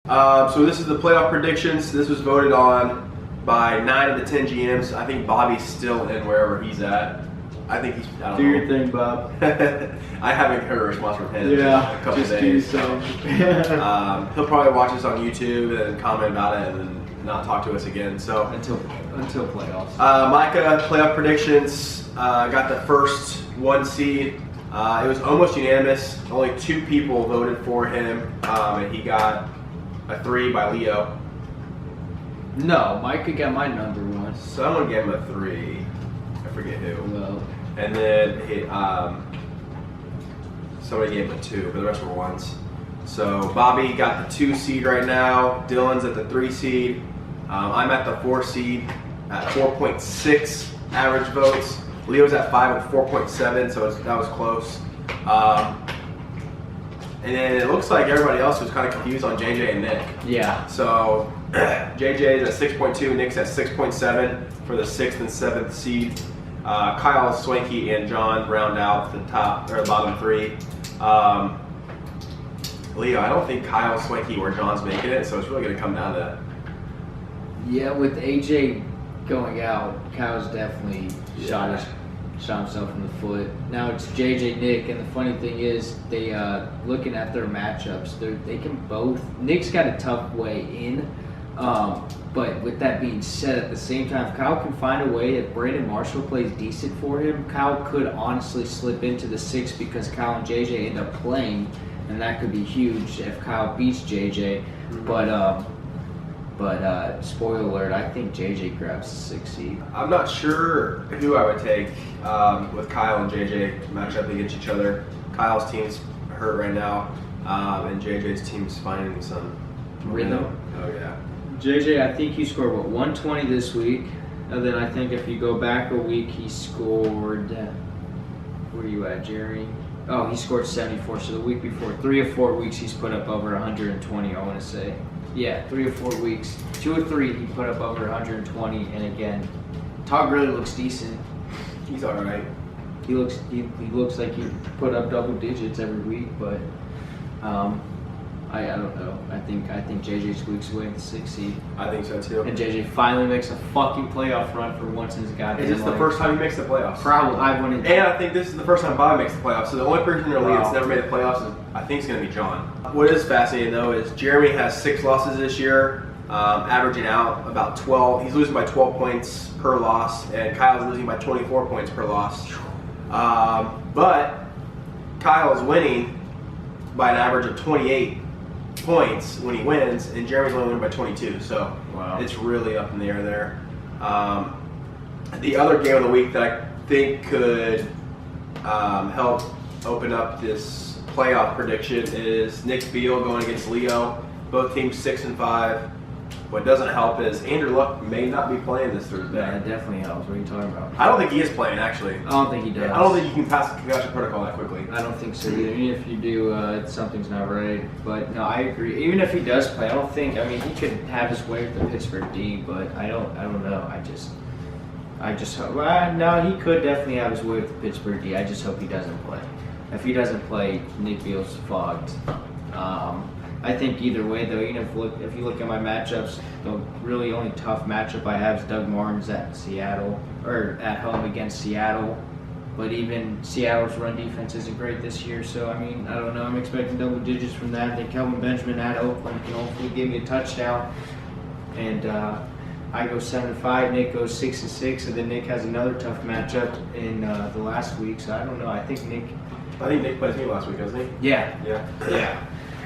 So this is the playoff predictions. This was voted on by 9 of the 10 GMs. I think Bobby's still in wherever he's at. I think he's. I don't Do know. your thing, Bob. I haven't heard a response from him in a couple just days. do your thing. He'll probably watch us on YouTube and comment about it and then not talk to us again. So until playoffs. Micah, playoff predictions. Got the first 1 seed. It was almost unanimous. Only 2 people voted for him, and he got a 3 by Leo. No, Micah got my number 1. Someone gave him a 3. I forget who. Well, And then somebody gave him a 2, but the rest were 1s. So Bobby got the 2 seed right now. Dylan's at the 3 seed. I'm at the 4 seed at 4.6 average votes. Leo's at 5 with 4.7, so that was close. And then it looks like everybody else was kind of confused on JJ and Nick. yeah. So JJ is at 6.2, Nick's at 6.7 for the 6th and 7th seed. Kyle, Swanky, and John round out the top or the bottom 3. Leo, I don't think Kyle, Swanky, or John's making it, so it's really going to come down to that. Yeah, with AJ going out, Kyle's definitely shot himself in the foot. Now it's JJ, Nick, and the funny thing is, they looking at their matchups, they can both. Nick's got a tough way in, but with that being said, at the same time, if Kyle can find a way, if Brandon Marshall plays decent for him, Kyle could honestly slip into the 6 because Kyle and JJ end up playing, and that could be huge if Kyle beats JJ. Mm-hmm. But spoiler alert, I think JJ grabs the 6 seed. I'm not sure who I would take with Kyle and JJ match up against each other. Kyle's team's hurt right now, and JJ's team's finding some Rhythm. Oh, yeah. JJ, I think he scored, 120 this week. And then I think if you go back a week, he scored, where are you at, Jerry? Oh, he scored 74. So the week before, 3 or 4 weeks, he's put up over 120, I want to say. Yeah, 3 or 4 weeks. 2 or 3, he put up over 120. And again, Todd really looks decent. He's all right. He looks like he put up double digits every week, but I don't know. I think JJ squeaks away the 6 seed. I think so too. And JJ finally makes a fucking playoff run for once in his goddamn life. Is this the first time he makes the playoffs? Probably. I wouldn't. And I think this is the first time Bobby makes the playoffs. So the only person in their league that's Wow. never made the playoffs is, I think, is going to be John. What is fascinating though is Jeremy has 6 losses this year, averaging out about 12. He's losing by 12 points per loss, and Kyle's losing by 24 points per loss. But Kyle is winning by an average of 28 points when he wins, and Jeremy's only winning by 22. So Wow. It's really up in the air there. The other game of the week that I think could help open up this playoff prediction is Nick Beal going against Leo. Both teams 6 and 5. What doesn't help is Andrew Luck may not be playing this Thursday. Yeah, it definitely helps. What are you talking about? I don't think he is playing, actually. I don't think he does. I don't think you can pass the concussion protocol that quickly. I don't think so either. Even if you do, something's not right. But no, I agree. Even if he does play, I don't think. I mean, he could have his way with the Pittsburgh D, but I don't know. I just hope. Well, no, he could definitely have his way with the Pittsburgh D. I just hope he doesn't play. If he doesn't play, Nick Beal's fogged. I think either way, though, even if you look at my matchups, the really only tough matchup I have is Doug Martin's at Seattle, or at home against Seattle. But even Seattle's run defense isn't great this year, so I mean, I don't know. I'm expecting double digits from that. I think Kelvin Benjamin at Oakland can hopefully give me a touchdown. And I go 7-5, Nick goes 6-6, and then Nick has another tough matchup in the last week. So I don't know. I think Nick plays me last week, doesn't he? Yeah. Yeah.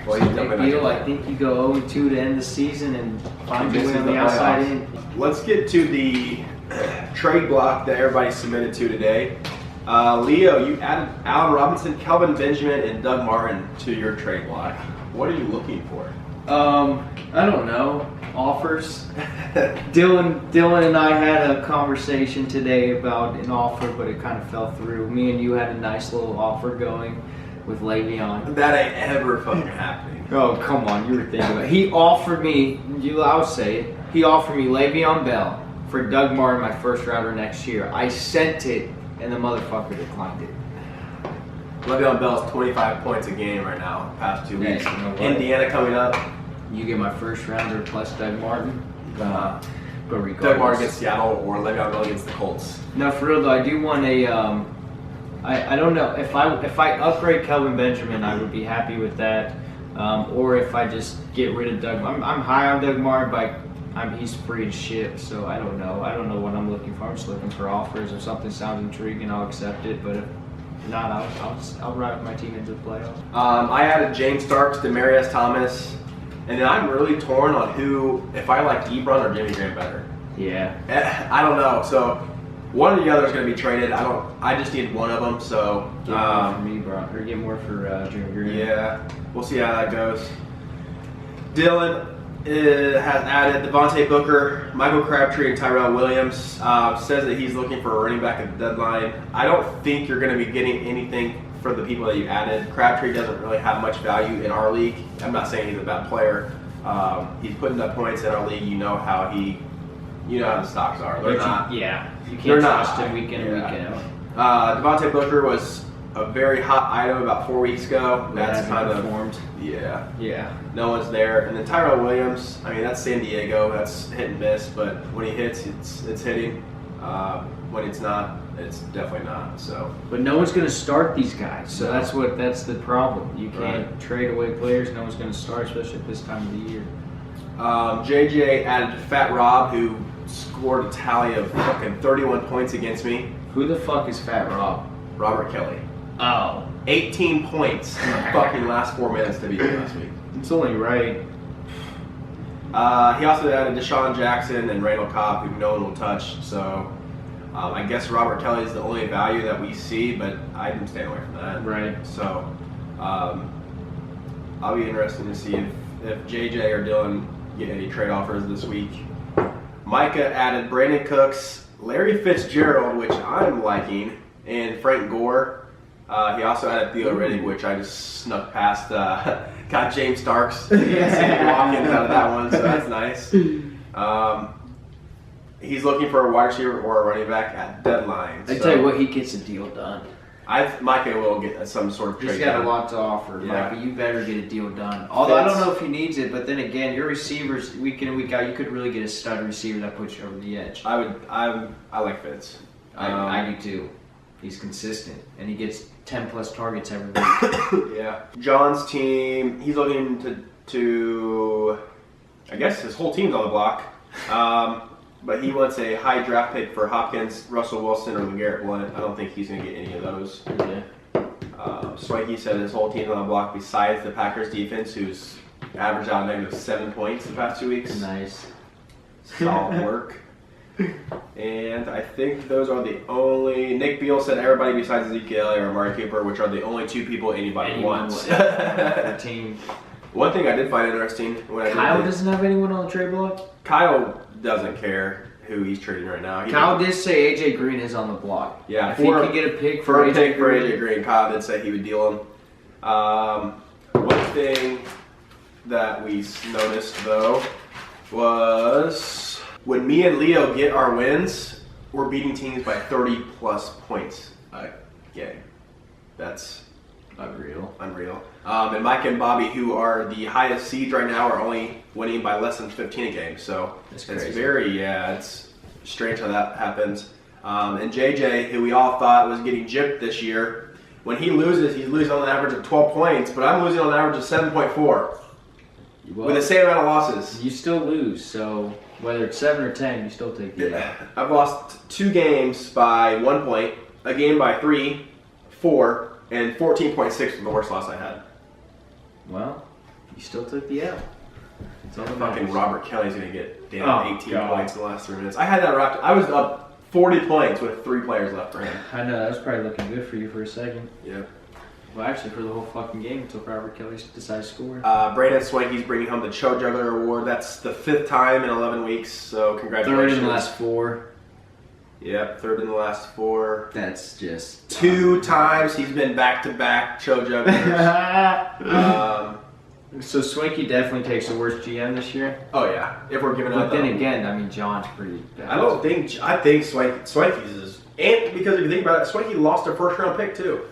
Well, So he's Nick jumping Beal, back I think you go 0-2 to end the season and find your This way is on the the outside playoffs. in. Let's get to the trade block that everybody submitted to today. Leo, you added Allen Robinson, Kelvin Benjamin, and Doug Martin to your trade block. What are you looking for? I don't know. Offers. Dylan and I had a conversation today about an offer, but it kind of fell through. Me and you had a nice little offer going with Le'Veon. That ain't ever fucking happening. Oh, come on. You were thinking about it. He offered me, I'll say it, he offered me Le'Veon Bell for Doug Martin, my first rounder next year. I sent it, and the motherfucker declined it. Le'Veon Bell's 25 points a game right now, past 2 weeks. Yeah, you know what? Indiana coming up. You get my first rounder plus Doug Martin. But regardless. Doug Martin against Seattle or Le'Veon Bell against the Colts. No, for real though, I do want a. I don't know if I upgrade Kelvin Benjamin, I would be happy with that. Or if I just get rid of Doug. I'm high on Doug Martin, but he's free to ship, so I don't know. I don't know what I'm looking for. I'm just looking for offers. If something sounds intriguing, I'll accept it. But if not, I'll ride with my team into the playoffs. I added James Starks, Demarius Thomas, and then I'm really torn on if I like Ebron or Jimmy Graham better. Yeah. I don't know. So one or the other is going to be traded. I just need one of them. So Get more for me, bro. Or get more for Jimmy Graham. yeah, we'll see how that goes. Dylan has added Devontae Booker, Michael Crabtree, and Tyrell Williams. Says that he's looking for a running back at the deadline. I don't think you're going to be getting anything for the people that you added. Crabtree doesn't really have much value in our league. I'm not saying he's a bad player. He's putting up points in our league. You know how the stocks are. They're not. Yeah. You They're can't not trust him high. week in and week out. Devontae Booker was a very hot item about 4 weeks ago. That's kind of performed. Yeah. No one's there. And then Tyrell Williams, I mean, that's San Diego. That's hit and miss. But when he hits, it's hitting. When it's not, it's definitely not. So. But no one's going to start these guys. So that's the problem. You can't trade away players. No one's going to start, especially at this time of the year. JJ added Fat Rob, who scored a tally of fucking 31 points against me. Who the fuck is Fat Rob? Robert Kelly. Oh. 18 points in the fucking last 4 minutes to beat me last week. It's only right. He also added Deshaun Jackson and Randall Cobb, who no one will touch. So I guess Robert Kelly is the only value that we see, but I'm staying away from that. Right. So I'll be interested to see if JJ or Dylan get any trade offers this week. Micah added Brandon Cooks, Larry Fitzgerald, which I'm liking, and Frank Gore. He also added Theo Riddick, which I just snuck past. Got James Starks, Sammy Watkins out of that one, so that's nice. He's looking for a wide receiver or a running back at deadline. I tell you what, he gets a deal done. Micah will get some sort of trade. He's got done. a lot to offer. Yeah. Micah, you better get a deal done. Although I don't know if he needs it, but then again, your receivers week in and week out, you could really get a stud receiver that puts you over the edge. I like Fitz. I do too. He's consistent, and he gets 10 plus targets every week. Yeah. John's team, he's looking to I guess his whole team's on the block. But he wants a high draft pick for Hopkins, Russell Wilson, or LeGarrette Blount. I don't think he's going to get any of those. Yeah. Swanky said his whole team's on the block besides the Packers defense, who's averaged out a -7 points the past 2 weeks. Nice. Solid work. And I think those are the only. Nick Beal said everybody besides Ezekiel or Amari Cooper, which are the only two people anybody wants. The team. One thing I did find interesting when I Kyle doesn't have anyone on the trade block? Kyle doesn't care who he's trading right now. Kyle did say AJ Green is on the block. Yeah, if he could get a pick for AJ Green, Kyle did say he would deal him. One thing that we noticed though was when me and Leo get our wins, we're beating teams by 30 plus points a game. That's unreal. And Mike and Bobby, who are the highest seeds right now, are only winning by less than 15 a game. So it's it's strange how that happens. And JJ, who we all thought was getting gypped this year, when he loses, he's losing on an average of 12 points, but I'm losing on an average of 7.4 with the same amount of losses. You still lose, so whether it's 7 or 10, you still take the L. I've lost 2 games by 1 point, a game by 3, 4, and 14.6 was the worst loss I had. Well, you still took the L. It's all fucking Robert Kelly's going to get 18 points in the last 3 minutes. I had that wrapped. I was up 40 points with 3 players left for him. I know, that was probably looking good for you for a second. Yeah. Well, actually, for the whole fucking game until Robert Kelly decided to score. Brandon Swanky's bringing home the Cho Juggler Award. That's the 5th time in 11 weeks, so congratulations. 3rd in the last 4. Yep, 3rd in the last 4. That's just... 2 times he's been back-to-back Cho Jugglers. So Swanky definitely takes the worst GM this year? Oh, yeah. If we're giving up. But then again, I mean, John's pretty bad. I think Swanky's is... And because if you think about it, Swanky lost a first-round pick, too.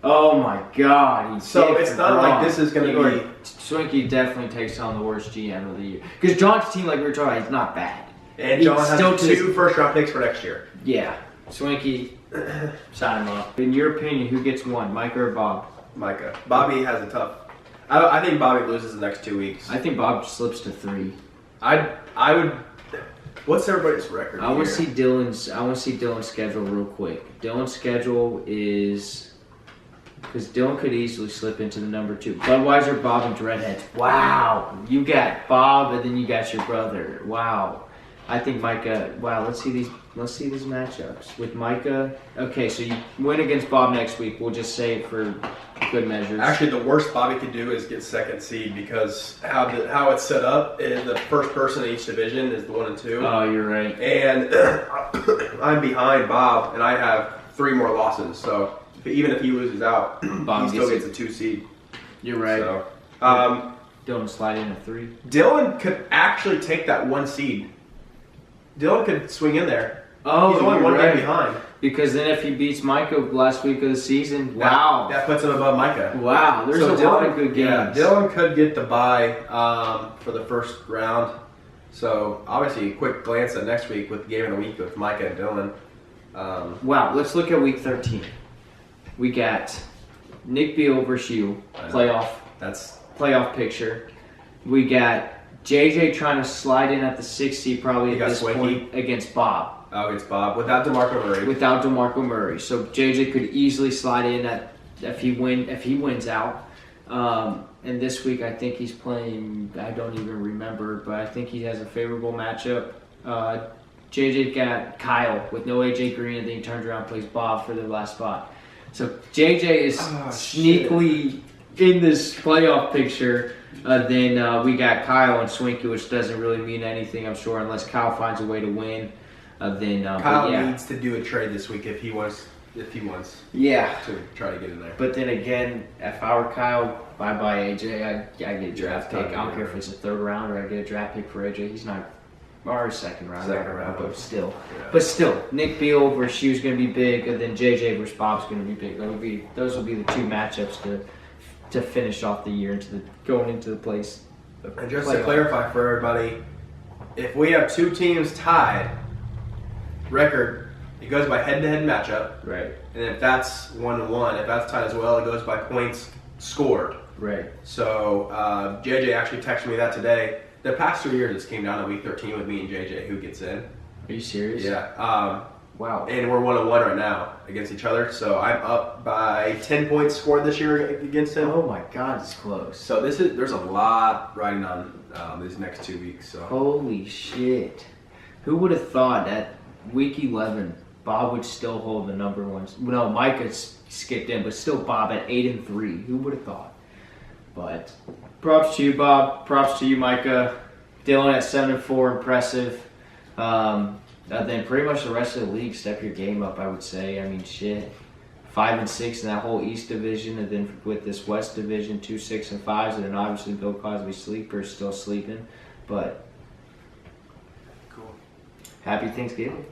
Oh my God! So it's not like this is going to be. Swinky definitely takes on the worst GM of the year because John's team, like we were talking about, is not bad. And He John has still 2 first-round picks for next year. Yeah, Swinky, sign him up. In your opinion, who gets one, Micah or Bob? Micah. Bobby has a tough. I think Bobby loses the next 2 weeks. I think Bob slips to 3. I would. What's everybody's record? I want to see Dylan's schedule real quick. Dylan's schedule is because Dylan could easily slip into the number 2. Budweiser, Bob, and Dreadheads. Wow, you got Bob, and then you got your brother. Wow, I think Micah. Wow, let's see these matchups with Micah. Okay, so you win against Bob next week. We'll just say it for good measures. Actually, the worst Bobby could do is get second seed because how it's set up is the first person in each division is the 1 and 2. Oh, you're right. And I'm behind Bob, and I have 3 more losses. So even if he loses out, Bob he still gets gets a 2 seed. You're right. So, Dylan slide in a 3. Dylan could actually take that 1 seed. Dylan could swing in there. Oh, he's only you're 1 right. game behind. Because then if he beats Micah last week of the season, wow. That puts him above Micah. Wow, there's a lot of good games. Yeah, Dylan could get the bye for the first round. So obviously, a quick glance at next week with the game of the week with Micah and Dylan. Wow, let's look at week 13. We got Nick Beal versus you, playoff picture. We got JJ trying to slide in at the 60 probably at this point against Bob. Oh, against Bob without DeMarco Murray. Without DeMarco Murray, so JJ could easily slide in if he wins out. And this week I think he's playing. I don't even remember, but I think he has a favorable matchup. JJ got Kyle with no AJ Green, and then he turns around and plays Bob for the last spot. So JJ is sneakily in this playoff picture. Then we got Kyle and Swinky, which doesn't really mean anything, I'm sure, unless Kyle finds a way to win. Kyle needs to do a trade this week if he wants Yeah. to try to get in there. But then again, if I were Kyle, bye AJ. I get a draft pick. I don't care if it's a 3rd round or I get a draft pick for AJ. He's not, or a 2nd round. But still. Yeah. But still, Nick Beal versus you is going to be big, and then JJ versus Bob's going to be big. Those will be the 2 matchups to finish off the year going into the place. And just to clarify for everybody, if we have 2 teams tied record, it goes by head-to-head matchup. Right. And if that's 1-1, if that's tied as well, it goes by points scored. Right. So JJ actually texted me that today. The past 2 years, it's came down to week 13 with me and JJ, who gets in. Are you serious? Yeah. Wow. And we're 1-1 right now against each other. So I'm up by 10 points scored this year against him. Oh my God, it's close. So there's a lot riding on these next 2 weeks. So holy shit! Who would have thought that week 11 Bob would still hold the number 1? No, Micah skipped in, but still Bob at 8-3. Who would have thought? But props to you, Bob. Props to you, Micah. Dylan at 7-4, impressive. Then pretty much the rest of the league, step your game up, I would say. I mean, shit. 5-6 in that whole East division, and then with this West division, 2 6-5s, and then obviously Bill Cosby sleeper still sleeping. But cool. Happy Thanksgiving.